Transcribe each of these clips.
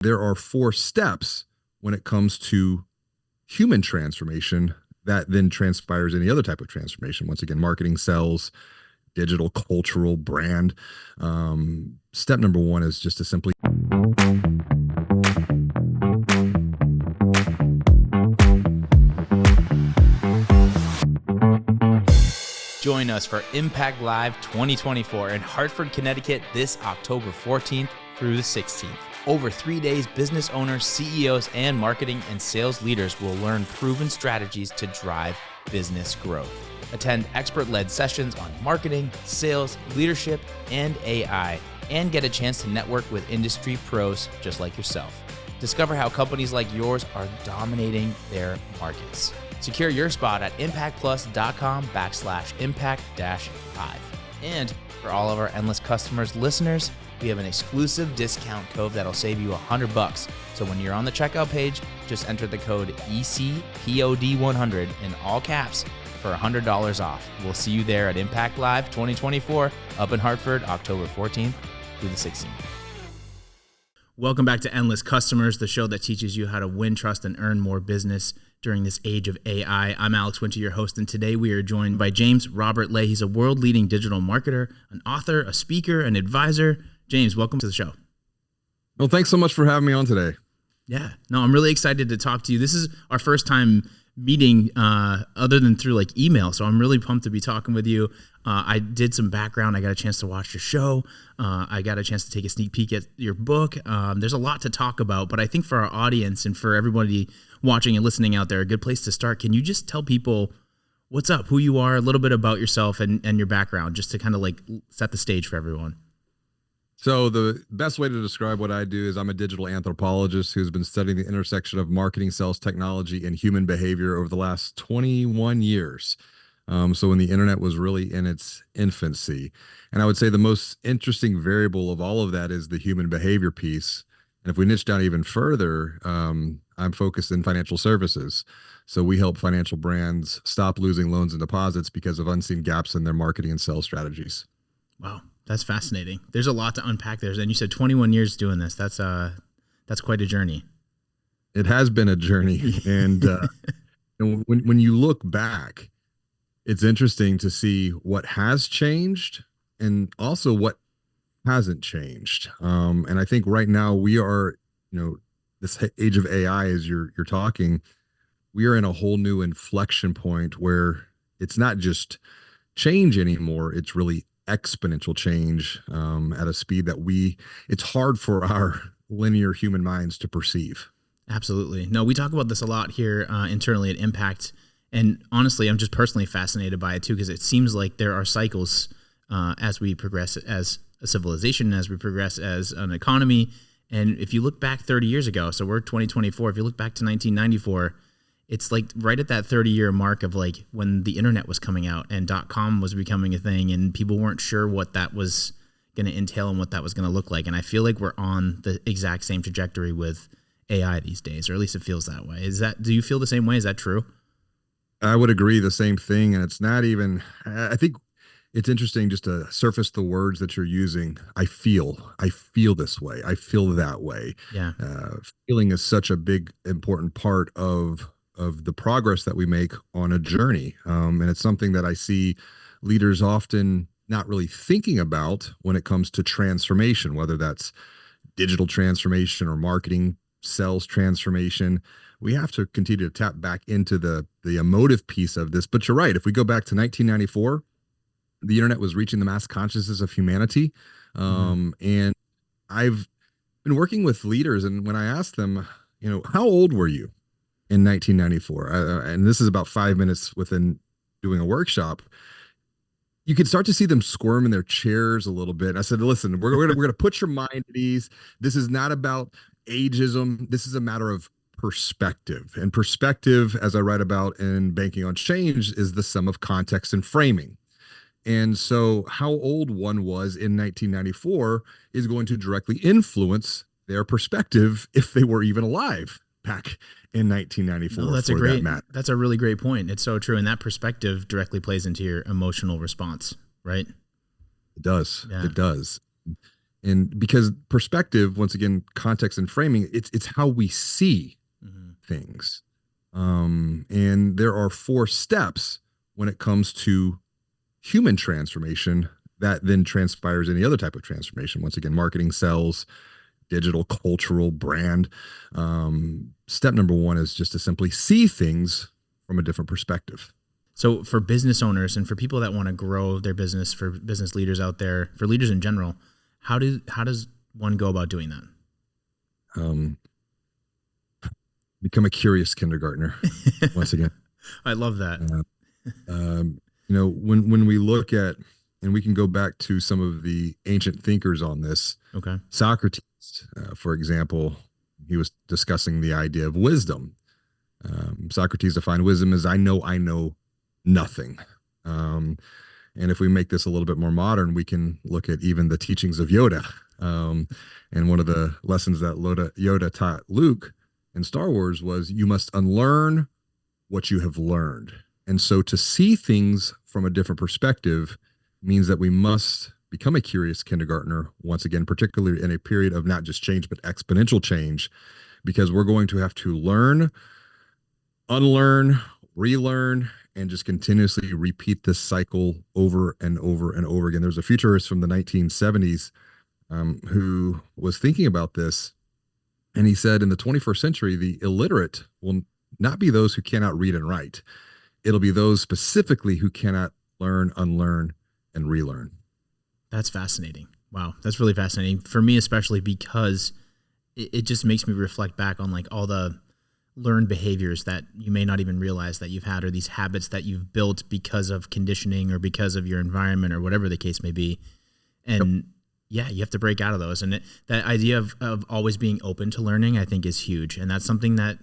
There are 4 steps when it comes to human transformation that then transpires any other type of transformation. Once again, marketing, sales, digital, cultural, brand. Step number 1 is just to simply join us for Impact Live 2024 in Hartford, Connecticut this October 14th through the 16th. Over 3 days, business owners, CEOs, and marketing and sales leaders will learn proven strategies to drive business growth. Attend expert-led sessions on marketing, sales, leadership, and AI, and get a chance to network with industry pros just like yourself. Discover how companies like yours are dominating their markets. Secure your spot at impactplus.com/impact-5. And for all of our Endless Customers listeners, we have an exclusive discount code that'll save you $100. So when you're on the checkout page, just enter the code ECPOD100 in all caps for $100 off. We'll see you there at Impact Live 2024 up in Hartford, October 14th through the 16th. Welcome back to Endless Customers, the show that teaches you how to win, trust, and earn more business during this age of AI. I'm Alex Winter, your host, and today we are joined by James Robert Lay. He's a world-leading digital marketer, an author, a speaker, an advisor. James, welcome to the show. Well, thanks so much for having me on today. Yeah, no, I'm really excited to talk to you. This is our first time meeting other than through like email, so I'm really pumped to be talking with you. I did some background. I got a chance to watch your show. I got a chance to take a sneak peek at your book. There's a lot to talk about, but I think for our audience and for everybody watching and listening out there, a good place to start. Can you just tell people what's up, who you are, a little bit about yourself and your background, just to kind of like set the stage for everyone? So the best way to describe what I do is I'm a digital anthropologist who's been studying the intersection of marketing, sales, technology, and human behavior over the last 21 years. So when the internet was really in its infancy. And I would say the most interesting variable of all of that is the human behavior piece. And if we niche down even further, I'm focused in financial services. So we help financial brands stop losing loans and deposits because of unseen gaps in their marketing and sales strategies. Wow. That's fascinating. There's a lot to unpack there. And you said 21 years doing this. That's quite a journey. It has been a journey. And, and when you look back, it's interesting to see what has changed and also what hasn't changed. And I think right now we are, this age of AI, as you're talking, we are in a whole new inflection point where it's not just change anymore. It's really exponential change at a speed that it's hard for our linear human minds to perceive. Absolutely. No, we talk about this a lot here internally at Impact. And honestly, I'm just personally fascinated by it too, because it seems like there are cycles as we progress as a civilization, as we progress as an economy. And if you look back 30 years ago, so we're 2024, if you look back to 1994, it's like right at that 30-year mark of like when the internet was coming out and .com was becoming a thing and people weren't sure what that was going to entail and what that was going to look like. And I feel like we're on the exact same trajectory with AI these days, or at least it feels that way. Do you feel the same way? Is that true? I would agree the same thing. And it's not even, I think it's interesting just to surface the words that you're using. I feel this way. I feel that way. Yeah. Feeling is such a big, important part of the progress that we make on a journey. And it's something that I see leaders often not really thinking about when it comes to transformation, whether that's digital transformation or marketing, sales transformation. We have to continue to tap back into the emotive piece of this. But you're right. If we go back to 1994, the internet was reaching the mass consciousness of humanity. And I've been working with leaders, and when I asked them, how old were you in 1994? And this is about 5 minutes within doing a workshop. You could start to see them squirm in their chairs a little bit. I said, listen, we're going to put your mind at ease. This is not about ageism. This is a matter of perspective. And perspective, as I write about in Banking on Change, is the sum of context and framing. And so how old one was in 1994 is going to directly influence their perspective if they were even alive back in 1994. No, that's a really great point. It's so true. And that perspective directly plays into your emotional response, right? It does. Yeah. It does. And because perspective, once again, context and framing, it's how we see Hmm. things. And there are 4 steps when it comes to human transformation that then transpires any other type of transformation. Once again, marketing, sales, digital, cultural, brand. Step number 1 is just to simply see things from a different perspective. So for business owners and for people that want to grow their business, for business leaders out there, for leaders in general, how does one go about doing that? Um, Become a curious kindergartner. Once again, I love that. uh, when we look at, and we can go back to some of the ancient thinkers on this. Okay. Socrates, for example, he was discussing the idea of wisdom. Socrates defined wisdom as I know nothing. Um, and if we make this a little bit more modern, we can look at even the teachings of Yoda. And one of the lessons that Yoda taught Luke in Star Wars was you must unlearn what you have learned. And so to see things from a different perspective means that we must become a curious kindergartner, once again, particularly in a period of not just change, but exponential change, because we're going to have to learn, unlearn, relearn, and just continuously repeat this cycle over and over and over again. There's a futurist from the 1970s who was thinking about this. And he said in the 21st century, the illiterate will not be those who cannot read and write. It'll be those specifically who cannot learn, unlearn, and relearn. That's fascinating. Wow. That's really fascinating for me, especially because it just makes me reflect back on like all the learned behaviors that you may not even realize that you've had, or these habits that you've built because of conditioning or because of your environment or whatever the case may be. And yeah, you have to break out of those. And that idea of always being open to learning, I think, is huge. And that's something that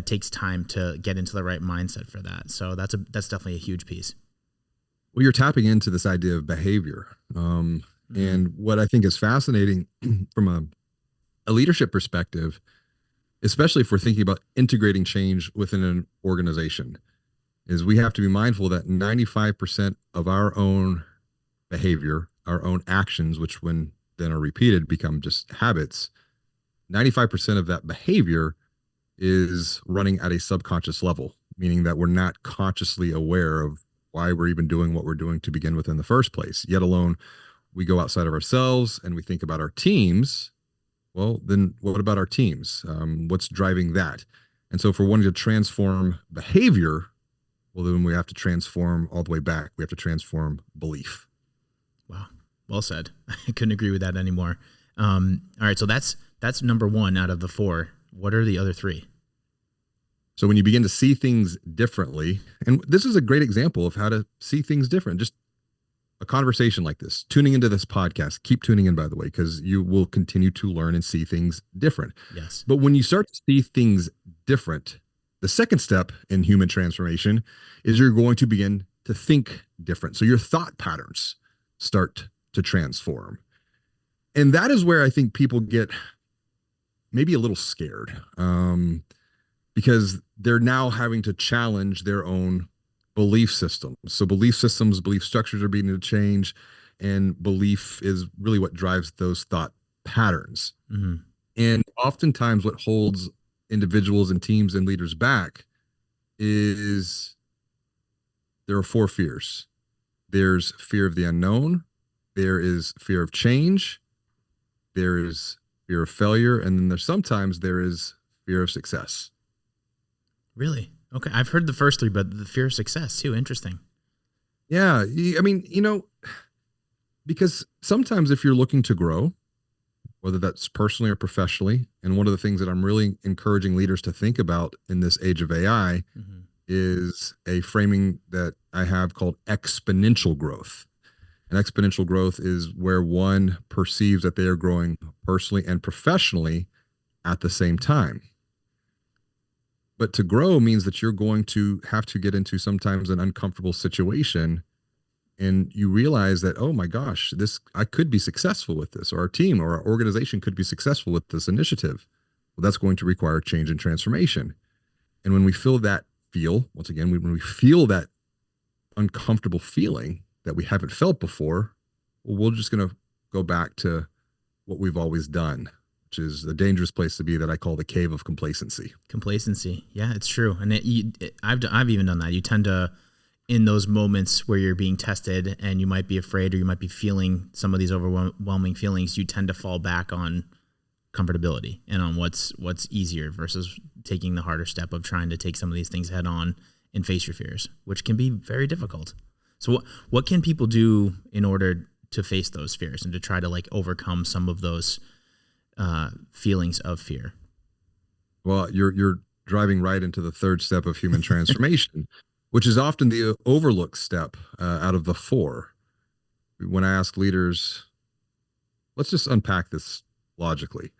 takes time to get into the right mindset for that. So that's definitely a huge piece. Well, you're tapping into this idea of behavior. And what I think is fascinating from a leadership perspective, especially if we're thinking about integrating change within an organization, is we have to be mindful that 95% of our own behavior, our own actions, which when then are repeated become just habits, 95% of that behavior is running at a subconscious level, meaning that we're not consciously aware of why we're even doing what we're doing to begin with in the first place, yet alone we go outside of ourselves and we think about our teams. Well, then what about our teams? What's driving that? And so if we're wanting to transform behavior, well, then we have to transform all the way back. We have to transform belief. Wow. Well said. I couldn't agree with that anymore. All right. So that's number 1 out of the 4. What are the other 3? So when you begin to see things differently, and this is a great example of how to see things different, just a conversation like this, tuning into this podcast, keep tuning in, by the way, because you will continue to learn and see things different. Yes. But when you start to see things different, the second step in human transformation is you're going to begin to think different. So your thought patterns start to transform. And that is where I think people get maybe a little scared, because they're now having to challenge their own belief systems. So belief systems, belief structures are beginning to change, and belief is really what drives those thought patterns. Mm-hmm. And oftentimes what holds individuals and teams and leaders back is there are 4 fears. There's fear of the unknown. There is fear of change. There is fear of failure. And then sometimes there is fear of success. Really? Okay. I've heard the first 3, but the fear of success too. Interesting. Yeah. I mean, because sometimes if you're looking to grow, whether that's personally or professionally, and one of the things that I'm really encouraging leaders to think about in this age of AI Mm-hmm. is a framing that I have called exponential growth. And exponential growth is where one perceives that they are growing personally and professionally at the same time. But to grow means that you're going to have to get into sometimes an uncomfortable situation, and you realize that, oh my gosh, I could be successful with this, or our team or our organization could be successful with this initiative. Well, that's going to require change and transformation. And when we once again, when we feel that uncomfortable feeling that we haven't felt before, well, we're just going to go back to what we've always done, which is a dangerous place to be that I call the cave of complacency. Complacency. Yeah, it's true. And I've even done that. You tend to, in those moments where you're being tested and you might be afraid or you might be feeling some of these overwhelming feelings, you tend to fall back on comfortability and on what's easier versus taking the harder step of trying to take some of these things head on and face your fears, which can be very difficult. So what can people do in order to face those fears and to try to like overcome some of those feelings of fear? Well, you're driving right into the third step of human transformation, which is often the overlooked step out of the four. When I ask leaders, let's just unpack this logically.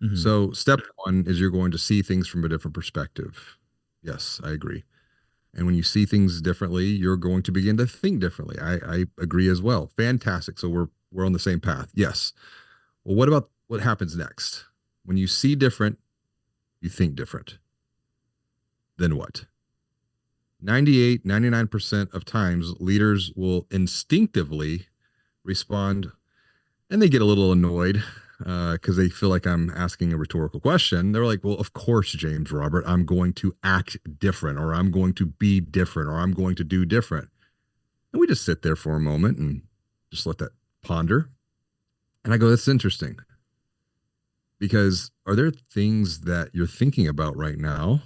Mm-hmm. So, step one is you're going to see things from a different perspective. Yes, I agree. And when you see things differently, you're going to begin to think differently. I agree as well. Fantastic. So we're on the same path. Yes. Well, what about what happens next? When you see different, you think different. Then what? 99% of times, leaders will instinctively respond, and they get a little annoyed because they feel like I'm asking a rhetorical question. They're like, well, of course, James Robert, I'm going to act different, or I'm going to be different, or I'm going to do different. And we just sit there for a moment and just let that ponder. And I go, that's interesting. Because are there things that you're thinking about right now,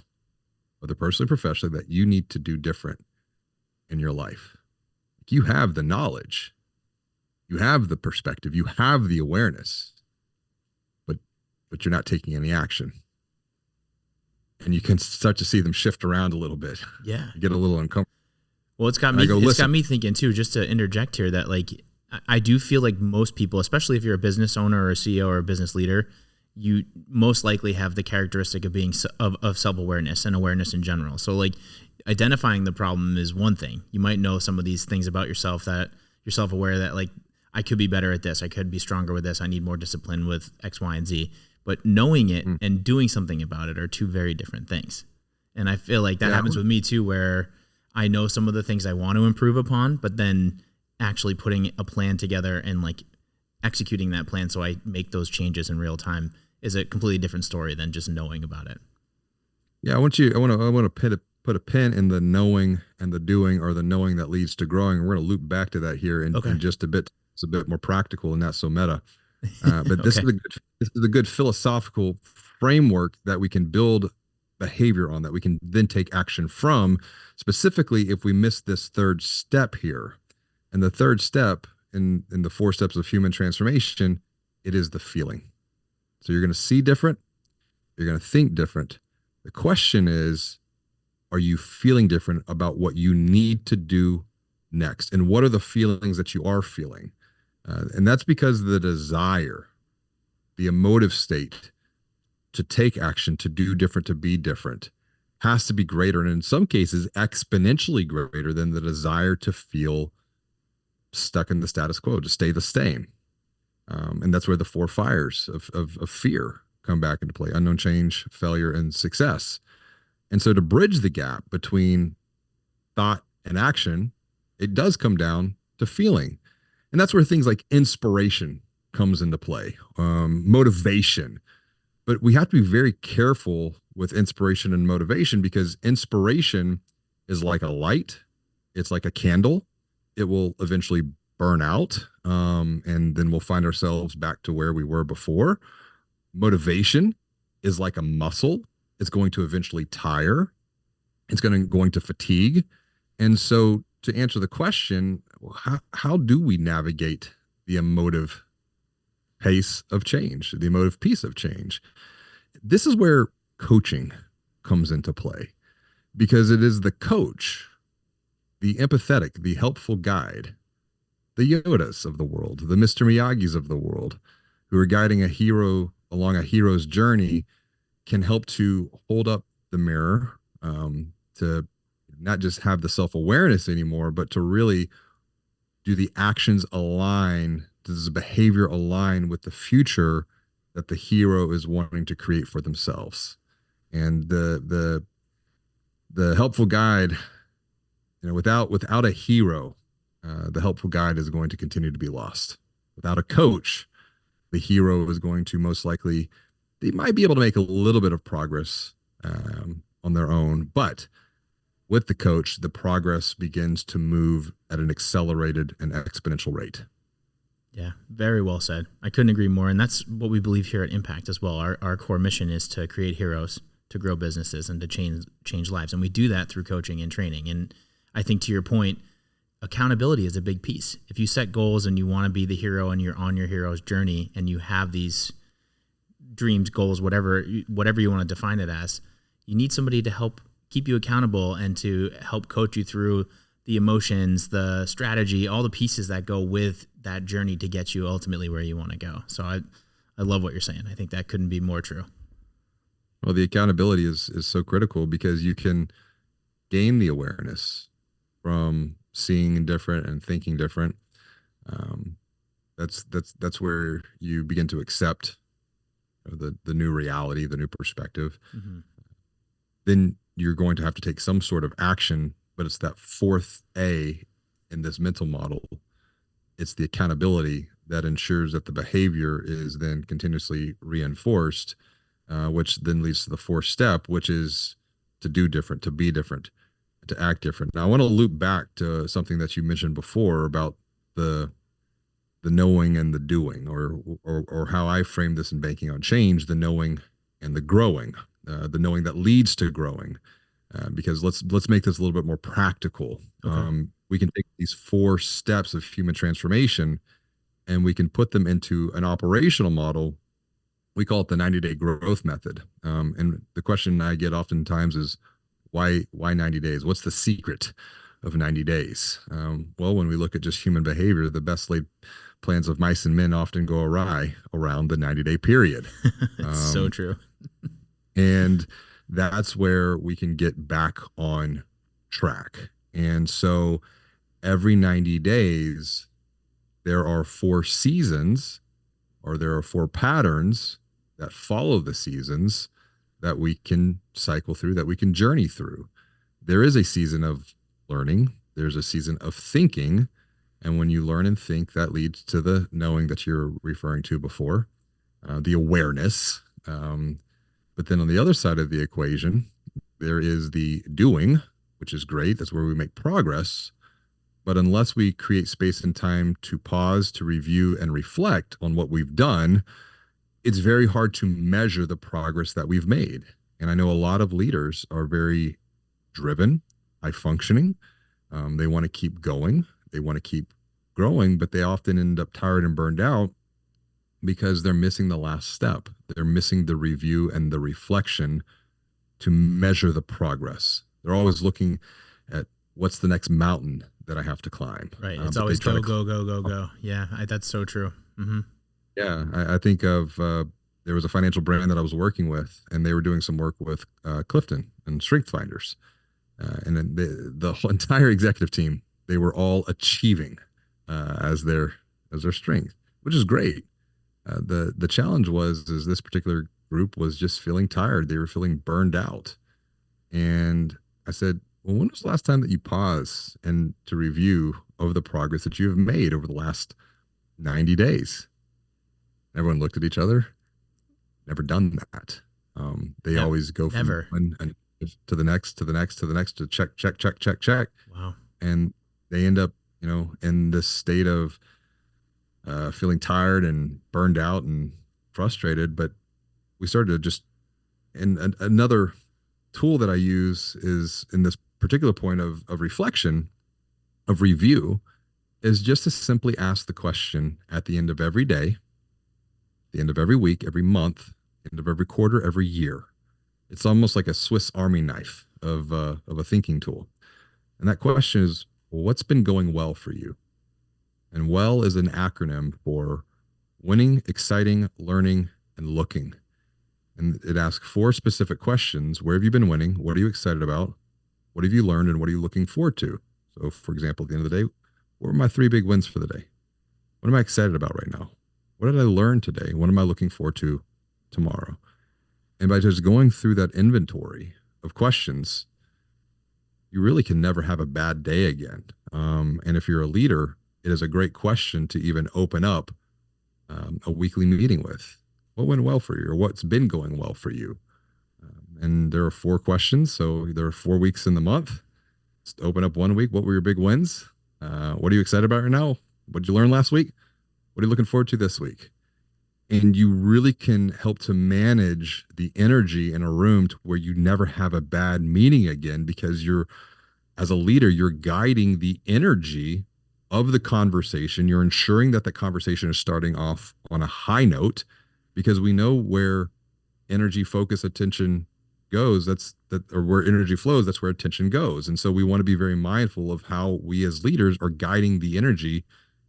whether personally or professionally, that you need to do different in your life? You have the knowledge, you have the perspective, you have the awareness, but you're not taking any action. And you can start to see them shift around a little bit. Yeah. You get a little uncomfortable. Well, it's got me thinking too, just to interject here, that like, I do feel like most people, especially if you're a business owner or a CEO or a business leader, you most likely have the characteristic of being of self-awareness and awareness in general. So like identifying the problem is one thing. You might know some of these things about yourself that you're self-aware that like, I could be better at this. I could be stronger with this. I need more discipline with X, Y, and Z. But knowing it and doing something about it are two very different things. And I feel like that happens with me too, where I know some of the things I want to improve upon, but then actually putting a plan together and like executing that plan so I make those changes in real time is a completely different story than just knowing about it. Yeah, I want to put a pin in the knowing and the doing, or the knowing that leads to growing. We're going to loop back to that here in just a bit. It's a bit more practical and not so meta. But this is a good philosophical framework that we can build behavior on, that we can then take action from, specifically if we miss this third step here. And the third step in the four steps of human transformation, it is the feeling. So you're going to see different, you're going to think different. The question is, are you feeling different about what you need to do next? And what are the feelings that you are feeling? And that's because the desire, the emotive state to take action, to do different, to be different, has to be greater. And in some cases, exponentially greater than the desire to feel stuck in the status quo, to stay the same. And that's where the four fires of fear come back into play: unknown change, failure, and success. And so to bridge the gap between thought and action, it does come down to feeling. And that's where things like inspiration comes into play, motivation. But we have to be very careful with inspiration and motivation, because inspiration is like a light. It's like a candle. It will eventually burn out, and then we'll find ourselves back to where we were before. Motivation is like a muscle. It's going to eventually tire. It's going to fatigue. And so to answer the question, how do we navigate the emotive pace of change, the emotive piece of change? This is where coaching comes into play, because it is the coach, the empathetic, the helpful guide, the Yodas of the world, the Mr. Miyagis of the world, who are guiding a hero along a hero's journey, can help to hold up the mirror, to not just have the self-awareness anymore, but to really do the actions align, does the behavior align with the future that the hero is wanting to create for themselves. And the helpful guide, without a hero, the helpful guide is going to continue to be lost. Without a coach, The hero is going to most likely, they might be able to make a little bit of progress on their own, but with the coach, the progress begins to move at an accelerated and exponential rate. Yeah, very well said. I couldn't agree more. And that's what we believe here at Impact as well. Our core mission is to create heroes, to grow businesses, and to change lives. And we do that through coaching and training. And I think to your point, accountability is a big piece. If you set goals and you want to be the hero and you're on your hero's journey and you have these dreams, goals, whatever you want to define it as, you need somebody to help keep you accountable and to help coach you through the emotions, the strategy, all the pieces that go with that journey to get you ultimately where you want to go. So I love what you're saying. I think that couldn't be more true. Well, the accountability is so critical because you can gain the awareness from seeing different and thinking different. That's where you begin to accept the new reality, the new perspective. Mm-hmm. Then you're going to have to take some sort of action, but it's that fourth A in this mental model. It's the accountability that ensures that the behavior is then continuously reinforced, which then leads to the fourth step, which is to do different, to be different, to act different. Now, I want to loop back to something that you mentioned before about the knowing and the doing, or how I frame this in Banking on Change, the knowing and the growing, the knowing that leads to growing. Because let's make this a little bit more practical. Okay. We can take these 4 steps of human transformation and we can put them into an operational model. We call it the 90-day growth method. And the question I get oftentimes is, why 90 days? What's the secret of 90 days? Well, when we look at just human behavior, the best laid plans of mice and men often go awry around the 90-day period. It's so true. And that's where we can get back on track. And so every 90 days, there are 4 seasons, or there are 4 patterns that follow the seasons that we can cycle through, that we can journey through. There is a season of learning. There's a season of thinking. And when you learn and think, that leads to the knowing that you're referring to before, the awareness. But then on the other side of the equation, there is the doing, which is great. That's where we make progress. But unless we create space and time to pause, to review, and reflect on what we've done, it's very hard to measure the progress that we've made. And I know a lot of leaders are very driven, high functioning. They want to keep going. They want to keep growing, but they often end up tired and burned out because they're missing the last step. They're missing the review and the reflection to measure the progress. They're always looking at what's the next mountain that I have to climb. Right. It's always go. Yeah, that's so true. Mm-hmm. Yeah, I think of there was a financial brand that I was working with, and they were doing some work with Clifton and Strength Finders. And then the whole entire executive team, they were all achieving as their strength, which is great. The challenge is this particular group was just feeling tired. They were feeling burned out. And I said, well, when was the last time that you paused and to review of the progress that you have made over the last 90 days? Everyone looked at each other. Never done that. They always go from one to the next, to check. Wow. And they end up, in this state of feeling tired and burned out and frustrated. But we started to just, and another tool that I use is in this particular point of reflection, of review, is just to simply ask the question at the end of every day, the end of every week, every month, end of every quarter, every year. It's almost like a Swiss Army knife of a thinking tool. And that question is, well, what's been going well for you? And WELL is an acronym for winning, exciting, learning, and looking. And it asks 4 specific questions. Where have you been winning? What are you excited about? What have you learned? And what are you looking forward to? So, for example, at the end of the day, what are my 3 big wins for the day? What am I excited about right now? What did I learn today? What am I looking forward to tomorrow? And by just going through that inventory of questions, you really can never have a bad day again. And if you're a leader, it is a great question to even open up a weekly meeting with? What went well for you, or what's been going well for you? And there are 4 questions. So there are 4 weeks in the month. Just open up one week. What were your big wins? What are you excited about right now? What did you learn last week? What are you looking forward to this week? And you really can help to manage the energy in a room to where you never have a bad meeting again, because as a leader, you're guiding the energy of the conversation. You're ensuring that the conversation is starting off on a high note, because we know where energy, focus, attention goes, or where energy flows, that's where attention goes. And so we want to be very mindful of how we as leaders are guiding the energy,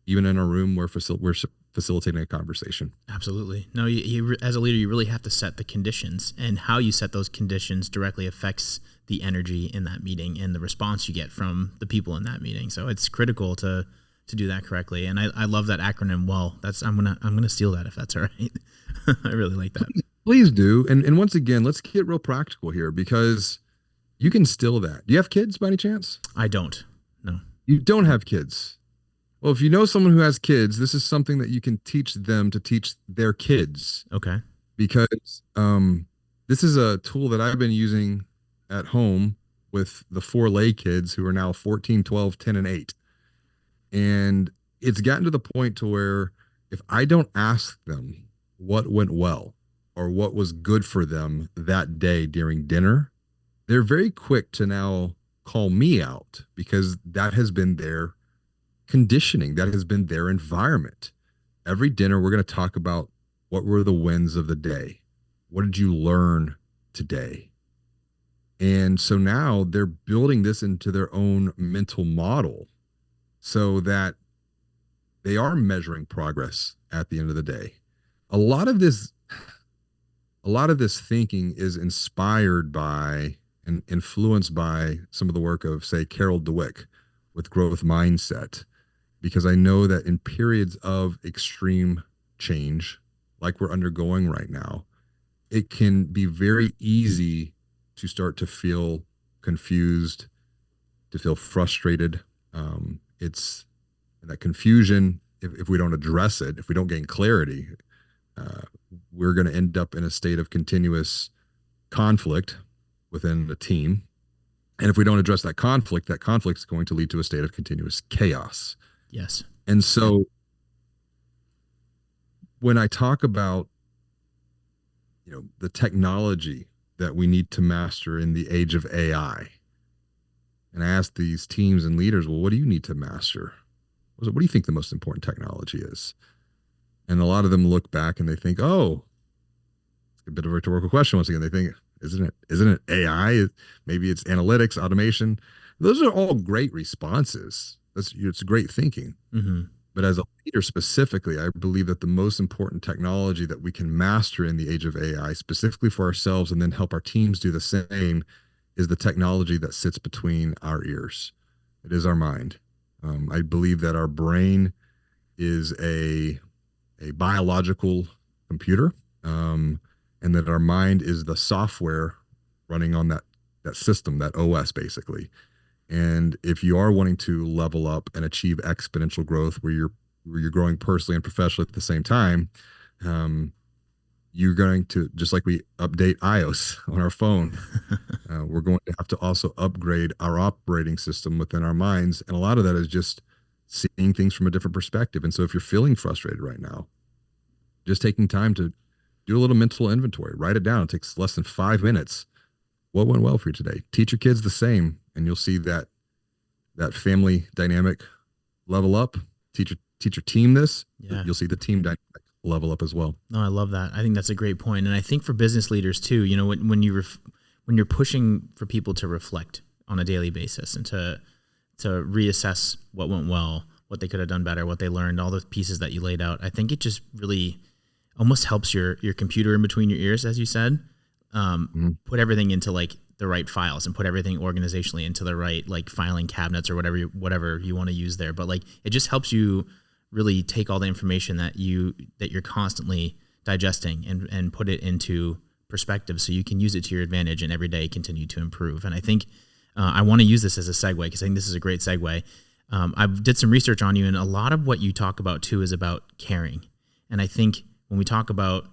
even in a room where we're facilitating a conversation. Absolutely. No, you as a leader, you really have to set the conditions, and how you set those conditions directly affects the energy in that meeting and the response you get from the people in that meeting. So it's critical to do that correctly. And I love that acronym. Well, I'm gonna steal that if that's all right. I really like that. Please do. And once again, let's get real practical here, because you can steal that. Do you have kids by any chance? I don't. No. You don't have kids. Well, if you know someone who has kids, this is something that you can teach them to teach their kids. Okay. Because this is a tool that I've been using at home with the 4 lay kids, who are now 14, 12, 10, and 8. And it's gotten to the point to where if I don't ask them what went well or what was good for them that day during dinner, they're very quick to now call me out, because that has been their conditioning. That has been their environment. Every dinner, we're going to talk about what were the wins of the day. What did you learn today? And so now they're building this into their own mental model, so that they are measuring progress at the end of the day. A lot of this thinking is inspired by and influenced by some of the work of, say, Carol Dweck with growth mindset, because I know that in periods of extreme change, like we're undergoing right now, it can be very easy to start to feel confused, to feel frustrated. It's that confusion. If we don't address it, if we don't gain clarity, we're going to end up in a state of continuous conflict within the team. And if we don't address that conflict is going to lead to a state of continuous chaos. Yes. And so when I talk about, the technology that we need to master in the age of AI, and I ask these teams and leaders, well, what do you need to master? What do you think the most important technology is? And a lot of them look back and they think, oh, it's a bit of a rhetorical question. Once again, they think, isn't it AI? Maybe it's analytics, automation. Those are all great responses. It's great thinking. Mm-hmm. But as a leader specifically, I believe that the most important technology that we can master in the age of AI, specifically for ourselves, and then help our teams do the same, is the technology that sits between our ears. It is our mind. I believe that our brain is a biological computer, and that our mind is the software running on that system, that OS basically. And if you are wanting to level up and achieve exponential growth, where you're growing personally and professionally at the same time, you're going to, just like we update iOS on our phone, we're going to have to also upgrade our operating system within our minds. And a lot of that is just seeing things from a different perspective. And so if you're feeling frustrated right now, just taking time to do a little mental inventory, write it down. It takes less than 5 minutes. What went well for you today? Teach your kids the same, and you'll see that family dynamic level up. Teach your team this. Yeah. You'll see the team dynamic level up as well. No, I love that. I think that's a great point. And I think for business leaders too, when you're pushing for people to reflect on a daily basis and to reassess what went well, what they could have done better, what they learned, all the pieces that you laid out, I think it just really almost helps your computer in between your ears, as you said, put everything into like the right files and put everything organizationally into the right like filing cabinets or whatever you want to use there. But like it just helps you really take all the information that you're constantly digesting and put it into perspective, so you can use it to your advantage and every day continue to improve. And I think I want to use this as a segue, because I think this is a great segue. I did some research on you, and a lot of what you talk about too is about caring. And I think when we talk about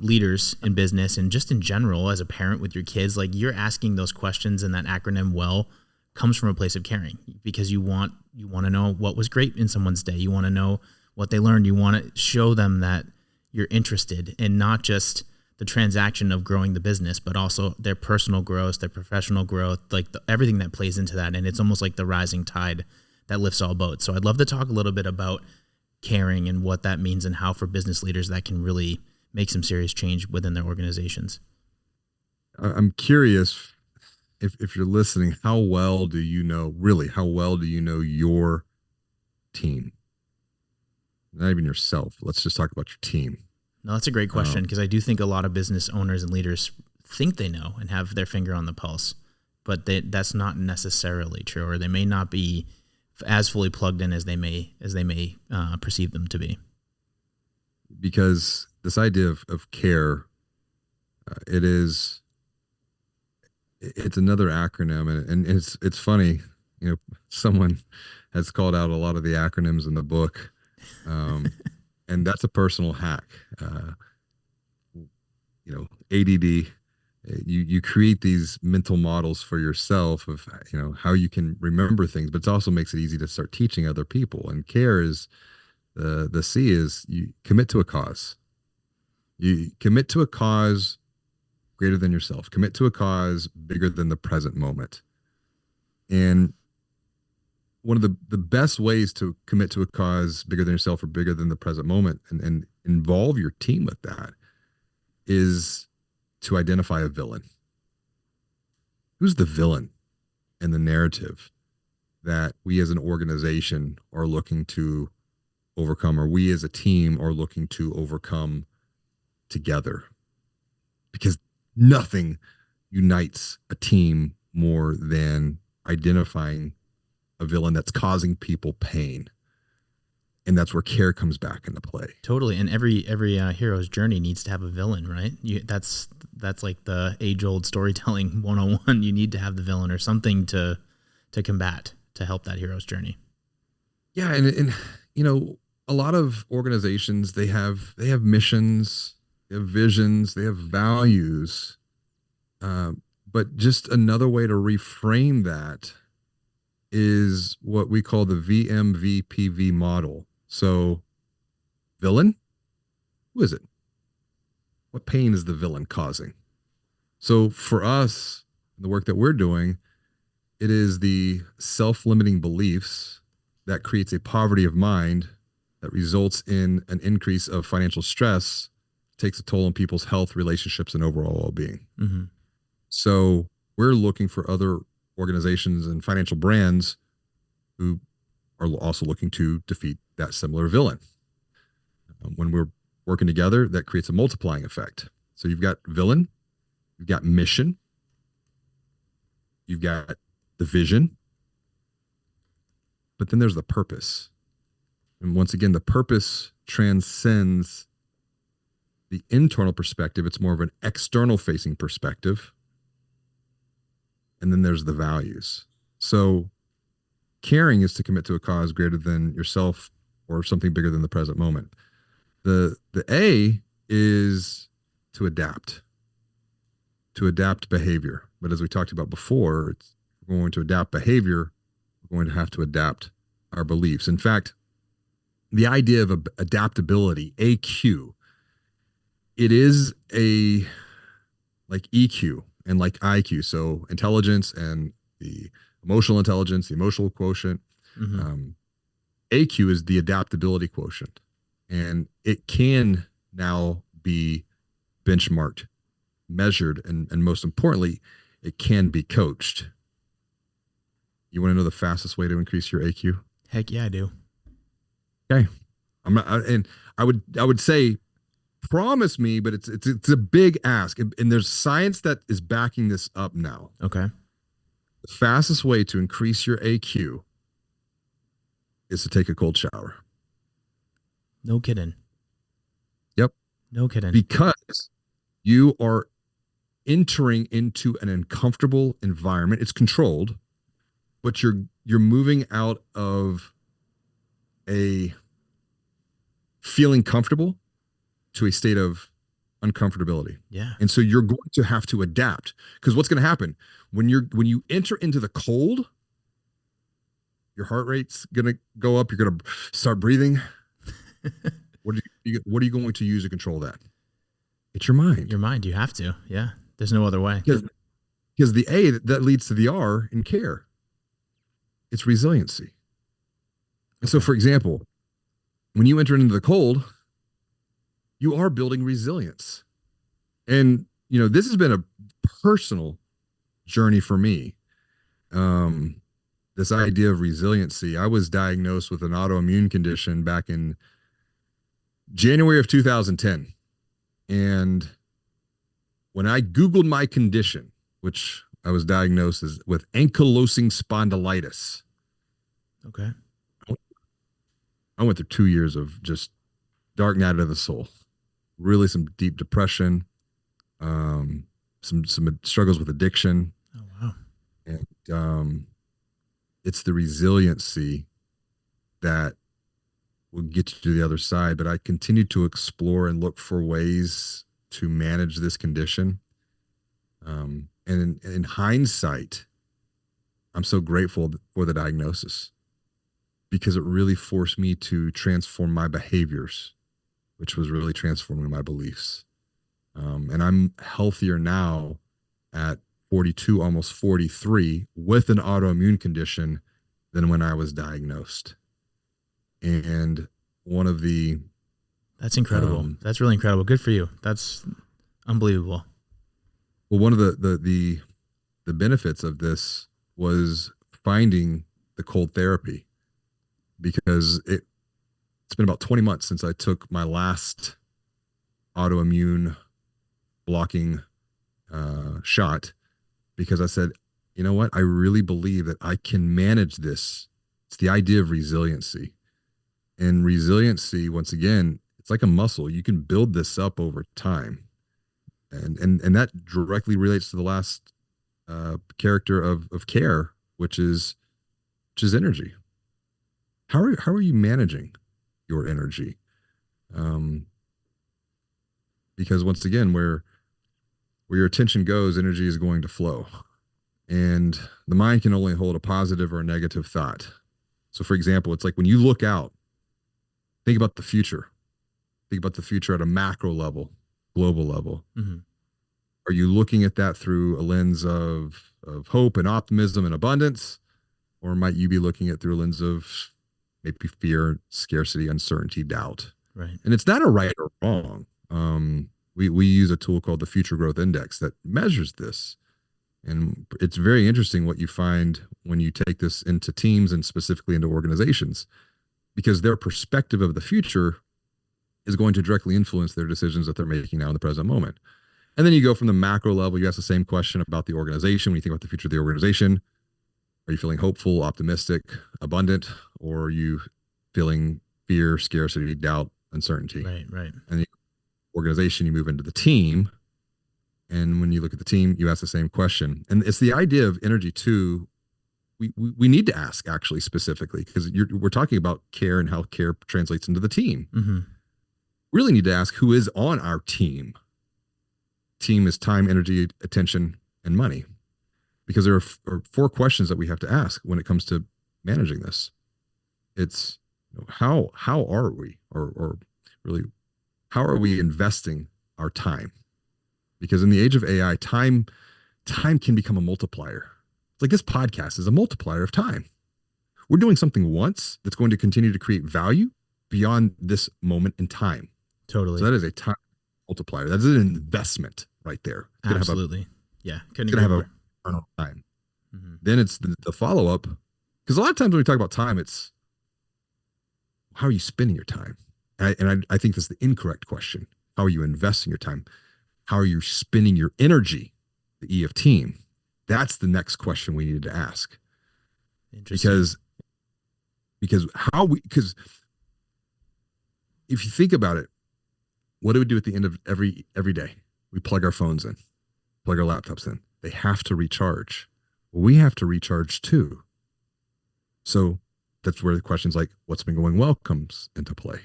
leaders in business and just in general as a parent with your kids, like you're asking those questions and that acronym well comes from a place of caring because you want to know what was great in someone's day. You want to know what they learned. You want to show them that you're interested in not just the transaction of growing the business, but also their personal growth, their professional growth, like everything that plays into that. And it's almost like the rising tide that lifts all boats. So I'd love to talk a little bit about caring and what that means and how for business leaders that can really make some serious change within their organizations. I'm curious if you're listening, how well do you know your team? Not even yourself. Let's just talk about your team. No, that's a great question because I do think a lot of business owners and leaders think they know and have their finger on the pulse, but that's not necessarily true, or they may not be as fully plugged in as they may perceive them to be. Because this idea of care, it's another acronym, and it's funny. Someone has called out a lot of the acronyms in the book. And that's a personal hack. ADD, you create these mental models for yourself of, how you can remember things, but it also makes it easy to start teaching other people. And care is the C is you commit to a cause. You commit to a cause greater than yourself, commit to a cause bigger than the present moment. And one of the best ways to commit to a cause bigger than yourself or bigger than the present moment and involve your team with that is to identify a villain. Who's the villain in the narrative that we as an organization are looking to overcome, or we as a team are looking to overcome together? Because nothing unites a team more than identifying a villain that's causing people pain. And that's where care comes back into play. Totally. And every hero's journey needs to have a villain, right? That's like the age-old storytelling 101. You need to have the villain or something to combat, to help that hero's journey. Yeah. And a lot of organizations, they have missions, they have visions, they have values. But just another way to reframe that is what we call the VMVPV model. So, villain, who is it? What pain is the villain causing? So, for us, the work that we're doing, it is the self-limiting beliefs that creates a poverty of mind that results in an increase of financial stress, takes a toll on people's health, relationships, and overall well-being. Mm-hmm. So, we're looking for other organizations and financial brands who are also looking to defeat that similar villain. When we're working together, that creates a multiplying effect. So you've got villain, you've got mission, you've got the vision, but then there's the purpose. And once again, the purpose transcends the internal perspective. It's more of an external facing perspective. And then there's the values. So caring is to commit to a cause greater than yourself or something bigger than the present moment. The A is to adapt behavior. But as we talked about before, if we're going to adapt behavior, we're going to have to adapt our beliefs. In fact, the idea of adaptability, AQ, it is like EQ and like IQ. So intelligence and the emotional intelligence, the emotional quotient. Mm-hmm. AQ is the adaptability quotient. And it can now be benchmarked, measured, and most importantly, it can be coached. You want to know the fastest way to increase your AQ? Heck yeah, I do. Okay. I would say promise me, but it's a big ask. And there's science that is backing this up now. Okay. The fastest way to increase your AQ is to take a cold shower. No kidding. Yep. No kidding. Because you are entering into an uncomfortable environment. It's controlled, but you're moving out of a feeling comfortable to a state of uncomfortability. Yeah. And so you're going to have to adapt, because what's going to happen when you enter into the cold, your heart rate's going to go up. You're going to start breathing. What are you going to use to control that? It's your mind. Your mind. You have to. Yeah. There's no other way. Because the A that leads to the R in care, it's resiliency. And so, for example, when you enter into the cold, you are building resilience. And, this has been a personal journey for me. This idea of resiliency. I was diagnosed with an autoimmune condition back in January of 2010. And when I Googled my condition, which I was diagnosed with ankylosing spondylitis. Okay. I went through 2 years of just dark night of the soul, really some deep depression, some struggles with addiction. Oh, wow. And it's the resiliency that will get you to the other side. But I continued to explore and look for ways to manage this condition. And in hindsight, I'm so grateful for the diagnosis, because it really forced me to transform my behaviors, which was really transforming my beliefs. And I'm healthier now at 42, almost 43, with an autoimmune condition than when I was diagnosed. And that's incredible. That's really incredible. Good for you. That's unbelievable. Well, one of the benefits of this was finding the cold therapy, because it's been about 20 months since I took my last autoimmune blocking shot, because I said, you know what? I really believe that I can manage this. It's the idea of resiliency. And resiliency, once again, it's like a muscle. You can build this up over time. And that directly relates to the last character of care, which is energy. How are you managing your energy? Because once again, where your attention goes, energy is going to flow. And the mind can only hold a positive or a negative thought. So for example, it's like when you look out, think about the future. Think about the future at a macro level, global level. Mm-hmm. Are you looking at that through a lens of hope and optimism and abundance? Or might you be looking at through a lens of maybe fear, scarcity, uncertainty, doubt? Right. And it's not a right or wrong. We use a tool called the Future Growth Index that measures this. And it's very interesting what you find when you take this into teams and specifically into organizations, because their perspective of the future is going to directly influence their decisions that they're making now in the present moment. And then you go from the macro level, you ask the same question about the organization. When you think about the future of the organization, are you feeling hopeful, optimistic, abundant, or are you feeling fear, scarcity, doubt, uncertainty? Right. And the organization, you move into the team. And when you look at the team, you ask the same question. And it's the idea of energy too. We need to ask actually specifically, because we're talking about care and how care translates into the team. Mm-hmm. Really need to ask who is on our team. Team is time, energy, attention, and money. Because there are 4 questions that we have to ask when it comes to managing this. It's how are we, or really, how are we investing our time? Because in the age of AI, time can become a multiplier. It's like this podcast is a multiplier of time. We're doing something once that's going to continue to create value beyond this moment in time. Totally. So that is a time multiplier. That is an investment right there. It's Absolutely. Couldn't agree more. Time. Mm-hmm. Then it's the follow-up, because a lot of times when we talk about time, it's how are you spending your time? And I think that's the incorrect question. How are you investing your time? How are you spending your energy? The E of team. That's the next question we need to ask. Interesting. Because if you think about it, what do we do at the end of every day? We plug our phones in, plug our laptops in. They have to recharge. We have to recharge too. So that's where the questions like what's been going well comes into play.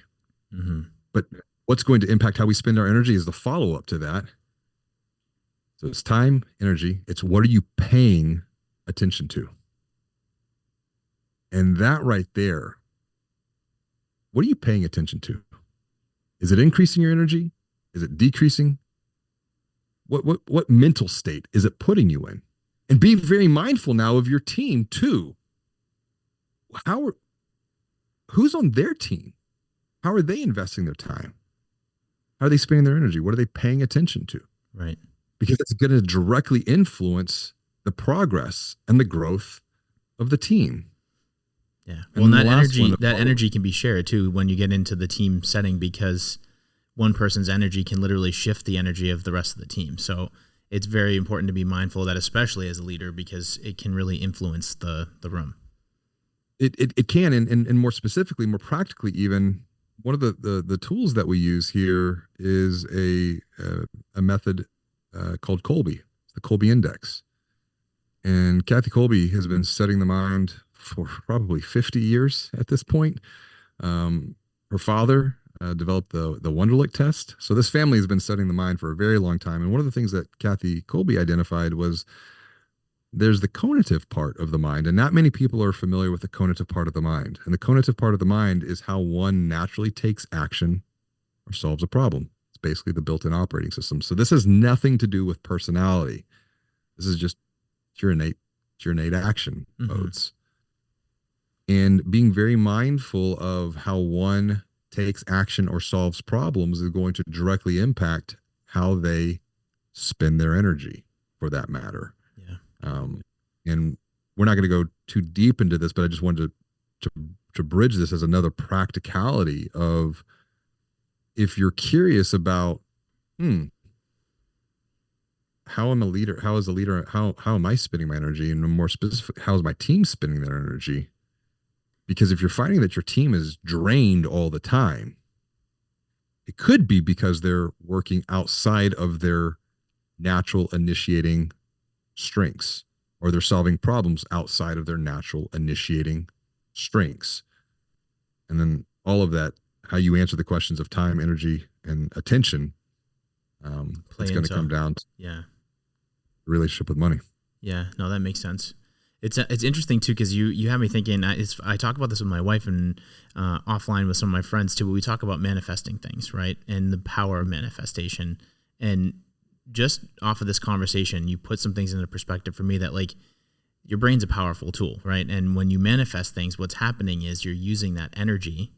Hmm. But what's going to impact how we spend our energy is the follow up to that. So it's time, energy. It's what are you paying attention to? And that right there, what are you paying attention to? Is it increasing your energy? Is it decreasing? What mental state is it putting you in? And be very mindful now of your team too. How are, who's on their team? How are they investing their time? How are they spending their energy? What are they paying attention to? Right. Because it's going to directly influence the progress and the growth of the team. Yeah. Well, And and the last one, that energy can be shared too when you get into the team setting, because one person's energy can literally shift the energy of the rest of the team. So it's very important to be mindful of that, especially as a leader, because it can really influence the room. it can, and more specifically, more practically, even one of the tools that we use here is a method called Colby, the Colby Index. And Kathy Colby has been studying the mind for probably 50 years at this point. Her father developed the Wonderlic test. So this family has been studying the mind for a very long time. And one of the things that Kathy Colby identified was there's the cognitive part of the mind, and not many people are familiar with the cognitive part of the mind. And the cognitive part of the mind is how one naturally takes action or solves a problem. It's basically the built-in operating system. So this has nothing to do with personality. This is just your innate action modes. And being very mindful of how one takes action or solves problems is going to directly impact how they spend their energy, for that matter. Yeah. And we're not going to go too deep into this, but I just wanted to bridge this as another practicality of, if you're curious about, how am a leader? How is a leader? How am I spending my energy? And more specific, how is my team spending their energy? Because if you're finding that your team is drained all the time, it could be because they're working outside of their natural initiating strengths, or they're solving problems outside of their natural initiating strengths. And then all of that, how you answer the questions of time, energy, and attention, it's going to come down to the relationship with money. Yeah, no, that makes sense. It's interesting too, because you have me thinking. I talk about this with my wife and offline with some of my friends too. But we talk about manifesting things, right, and the power of manifestation. And just off of this conversation, you put some things into perspective for me that, like, your brain's a powerful tool, right? And when you manifest things, what's happening is you're using that energy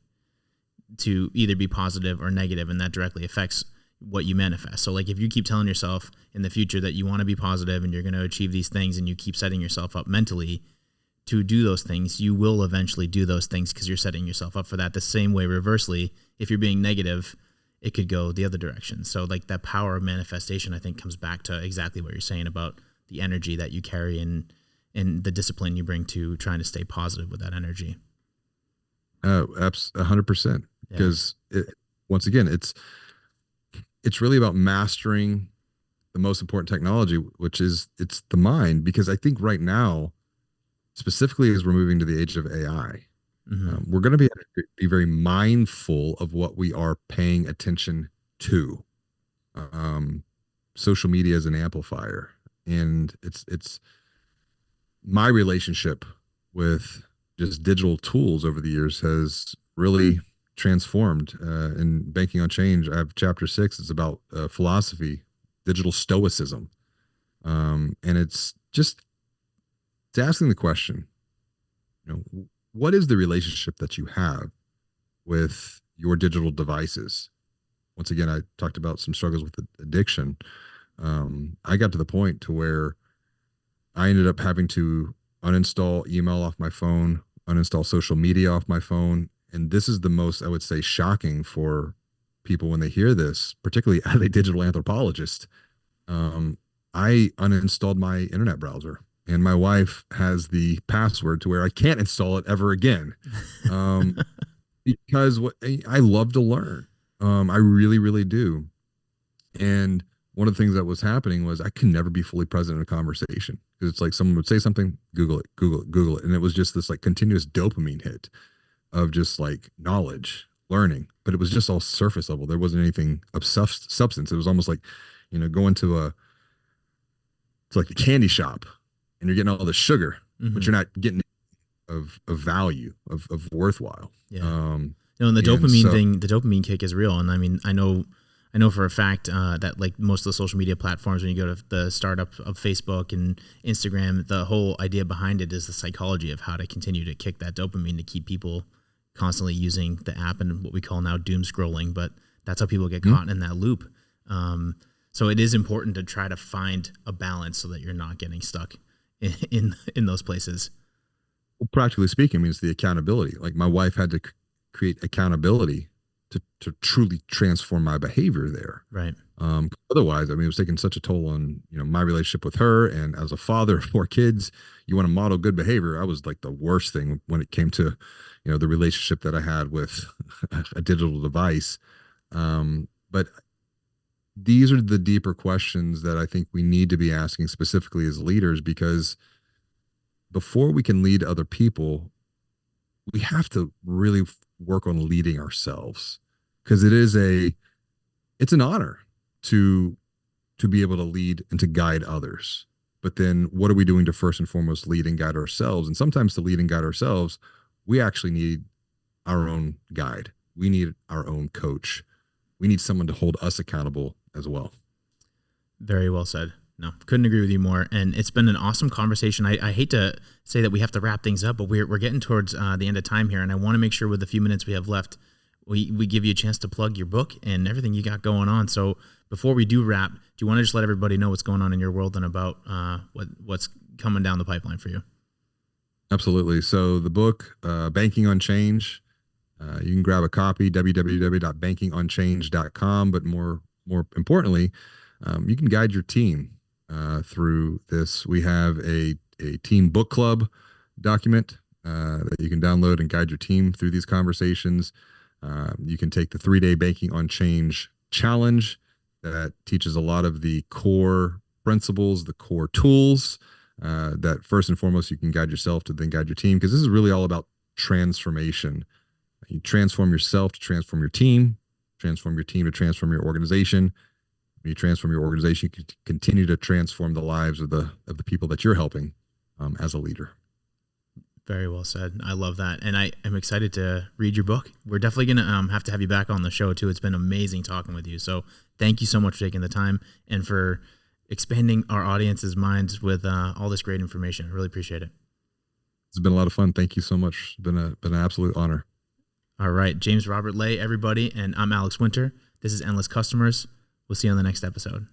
to either be positive or negative, and that directly affects what you manifest. So like if you keep telling yourself in the future that you want to be positive and you're going to achieve these things, and you keep setting yourself up mentally to do those things, you will eventually do those things because you're setting yourself up for that. The same way, reversely, if you're being negative, it could go the other direction. So like that power of manifestation, I think, comes back to exactly what you're saying about the energy that you carry and the discipline you bring to trying to stay positive with that energy. 100%. Because once again, it's really about mastering the most important technology, which is it's the mind. Because I think right now, specifically as we're moving to the age of AI, we're going to be very mindful of what we are paying attention to. Social media is an amplifier, and it's my relationship with just digital tools over the years has really transformed. In Banking on Change, I have chapter 6. It's about philosophy, digital stoicism, and it's asking the question, what is the relationship that you have with your digital devices? Once again, I talked about some struggles with addiction. I got to the point to where I ended up having to uninstall email off my phone, uninstall social media off my phone. And this is the most, I would say, shocking for people when they hear this, particularly as a digital anthropologist. I uninstalled my internet browser, and my wife has the password to where I can't install it ever again. Because I love to learn. I really, really do. And one of the things that was happening was I could never be fully present in a conversation, because it's like someone would say something, Google it. And it was just this like continuous dopamine hit of just like knowledge. learning, but it was just all surface level. There wasn't anything of substance. It was almost like, going to like the candy shop and you're getting all the sugar, but Mm-hmm. you're not getting of value of worthwhile. Yeah. Um, And the and dopamine so thing, the dopamine kick is real. And I mean, I know for a fact that like most of the social media platforms, when you go to the startup of Facebook and Instagram, the whole idea behind it is the psychology of how to continue to kick that dopamine to keep people constantly using the app and what we call now doom scrolling. But that's how people get caught in that loop. So it is important to try to find a balance so that you're not getting stuck in those places. practically speaking, means the accountability. Like my wife had to create accountability to truly transform my behavior there. Right. Otherwise, I mean, it was taking such a toll on, my relationship with her. And as a father of 4 kids, you want to model good behavior. I was like the worst thing when it came to, the relationship that I had with a digital device. But these are the deeper questions that I think we need to be asking specifically as leaders, because before we can lead other people, we have to really work on leading ourselves, because it's an honor to be able to lead and to guide others. But then what are we doing to first and foremost lead and guide ourselves? And sometimes to lead and guide ourselves, we actually need our own guide. We need our own coach. We need someone to hold us accountable as well. Very well said. No, couldn't agree with you more. And it's been an awesome conversation. I hate to say that we have to wrap things up, but we're getting towards the end of time here. And I want to make sure with the few minutes we have left, we give you a chance to plug your book and everything you got going on. So before we do wrap, do you want to just let everybody know what's going on in your world and about what's coming down the pipeline for you? Absolutely. So the book, Banking on Change, you can grab a copy, www.bankingonchange.com. But more importantly, you can guide your team through this. We have a team book club document that you can download and guide your team through these conversations. You can take the 3-day Banking on Change challenge that teaches a lot of the core principles, the core tools that first and foremost you can guide yourself to then guide your team, because this is really all about transformation. You transform yourself to transform your team to transform your organization. When you transform your organization, you can continue to transform the lives of the people that you're helping as a leader. Very well said. I love that. And I am excited to read your book. We're definitely going to have to have you back on the show too. It's been amazing talking with you. So thank you so much for taking the time and for expanding our audience's minds with all this great information. I really appreciate it. It's been a lot of fun. Thank you so much. It's been an absolute honor. All right. James Robert Lay, everybody. And I'm Alex Winter. This is Endless Customers. We'll see you on the next episode.